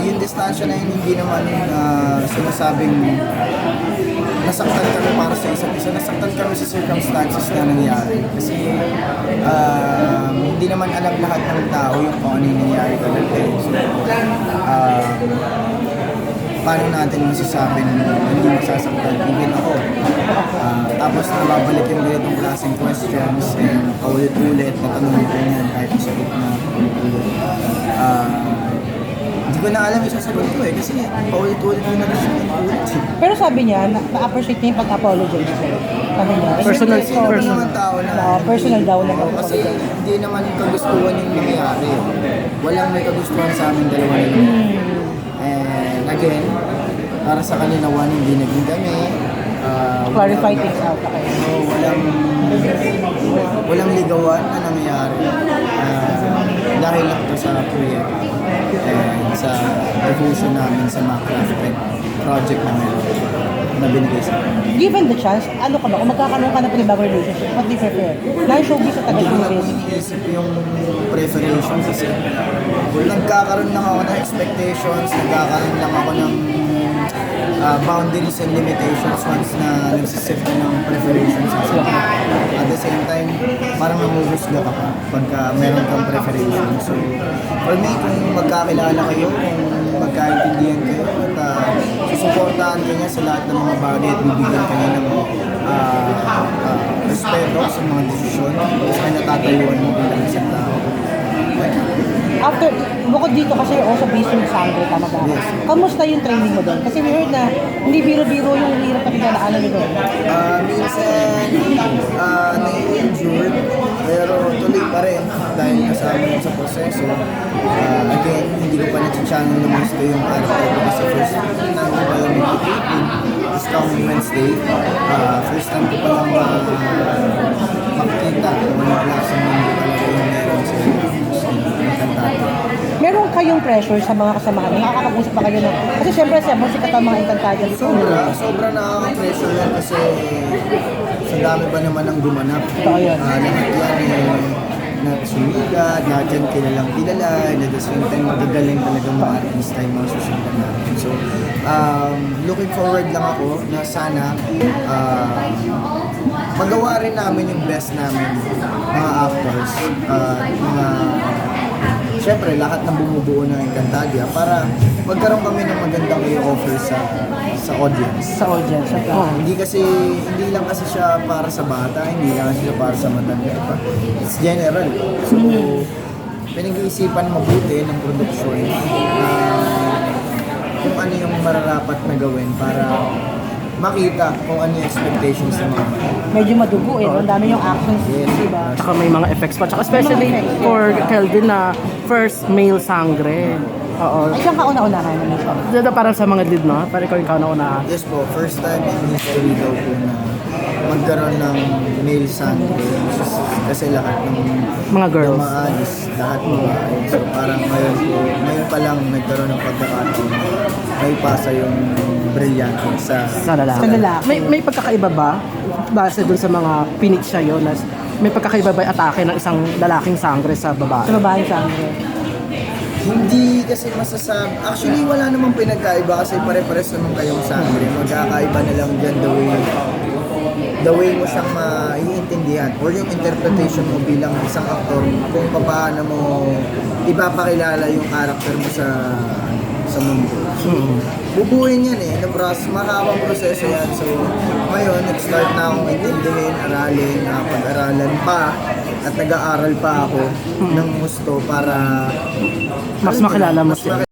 Yung distansya na yun, hindi naman sinasabing nasaktan kami para sa isa't isa. Nasaktan kami sa circumstances na nangyari. Kasi hindi naman alam lahat ng tao yung kung ano yung nangyari talaga. So, paano natin masasabi na hindi masasaktan? Even ako. Tapos nababalik yung ganitong klaseng questions and paulit-ulit na tanong ko yan kahit sagot na paulit-ulit. Hindi ko na alam yung sasagot ko kasi paulit-ulit yung nag-ulit. Pero sabi niya, na-appreciate niya yung pag-apologize sa'yo. Sabi niya, Personal naman tao na. personal daw na Kasi hindi naman kagustuhan yung nangyayari. Walang may kagustuhan sa amin dalawa na yun. And again, para sa kanila, hindi naging kami. clarify things out. Okay. So, walang ligawan na nangyayari. Dahil lang ito sa project and sa devotion namin sa mga crafted project namin na binigay sa amin. Given the chance, ano ka ba? Kung magkakaroon ka ng panibagong relationship, what do you prefer? Na-showbiz sa taga-showbiz? Iniisip yung preparations kasi nagkakaroon lang ako ng expectations, nagkakaroon lang ako ng boundaries and limitations once na nagsisip ka ng preparations. At the same time, parang mamuhusga ka pa pagka meron kang preparation. So, for me, kung magkakilala kayo, kung magkaintindihan kayo, at susuportahan ka niya sa lahat ng mga bagay at bibigyan ka niya ng respeto sa mga desisyon, sa natatayuan mo bilang isang tao. After, bukod dito kasi also based on Sangre, tama ba? Yes. Kamusta yung training mo doon? Kasi we heard na hindi biro-biro yung hirap na pinanaanan nyo doon. Minsan, nai-injured, pero tuloy pa rin dahil kasama yun sa proseso. Again, hindi ko pa na-channel na gusto yung character ko kasi first time ko pa lang mag-taping this coming Wednesday. First time ko pa lang makikita kung ano klaseng mundo talaga yung meron sa Encantado. Meron kayong pressure sa mga kasamahan? Nakakapag-usap ba kayo na? Kasi syempre sa musika ka mga Encantado. Sobra nakaka-pressure yan kasi sa dami pa naman ang gumanap. Lahat yan na sumigat, lahat yan kilalang kilala, and at the same time magagaling talaga mga artista yung mga susundan natin. So, looking forward lang ako na sana magawa rin namin yung best namin, mga actors, mga siyempre, lahat ng bumubuo ng Encantadia para magkaroon kami ng magandang i-offer sa audience. Sa audience, okay. Hindi lang kasi siya para sa bata, hindi lang kasi siya para sa matanda. It's general. So, pinag-iisipan mabuti ng produksyon kung ano yung mararapat na gawin para makita kung ano yung expectations ng mga bata. Medyo madugo ang dami yung actions, Yes. diba? Tsaka may mga effects pa. Tsaka especially for Kelvin na first male Sangre. Oo. Ay, siyang kauna-unahan naman siya. Dito parang sa mga lead, no? Parang ikaw yung kauna-unahan. Yes po, first time in history daw po na magkaroon ng male Sangre. Kasi lahat ng Mga girls. lahat mga so parang ngayon pa lang nagkaroon ng pagkakataon may pasa yung brilyante sa Sa lalaki. May pagkakaiba ba? Base dun sa mga pinitch sa'yo na may pagkakaiba ba yung atake ng isang lalaking Sangre sa babae? Sa babaeng Sangre. Hindi kasi masasabi. Actually, wala namang pinagkaiba kasi pare-pares naman kayong Sangre. Magkakaiba na lang dyan the way mo siyang maiintindihan or yung interpretation mo bilang isang aktor kung paano mo ipapakilala yung character mo sa mundo. Bubuhin yan mahabang proseso yan. So, ngayon, nag-start na akong intindihin, aralin, pag-aralan pa at nag-aaral pa ako ng gusto para Mas makilala mo siya.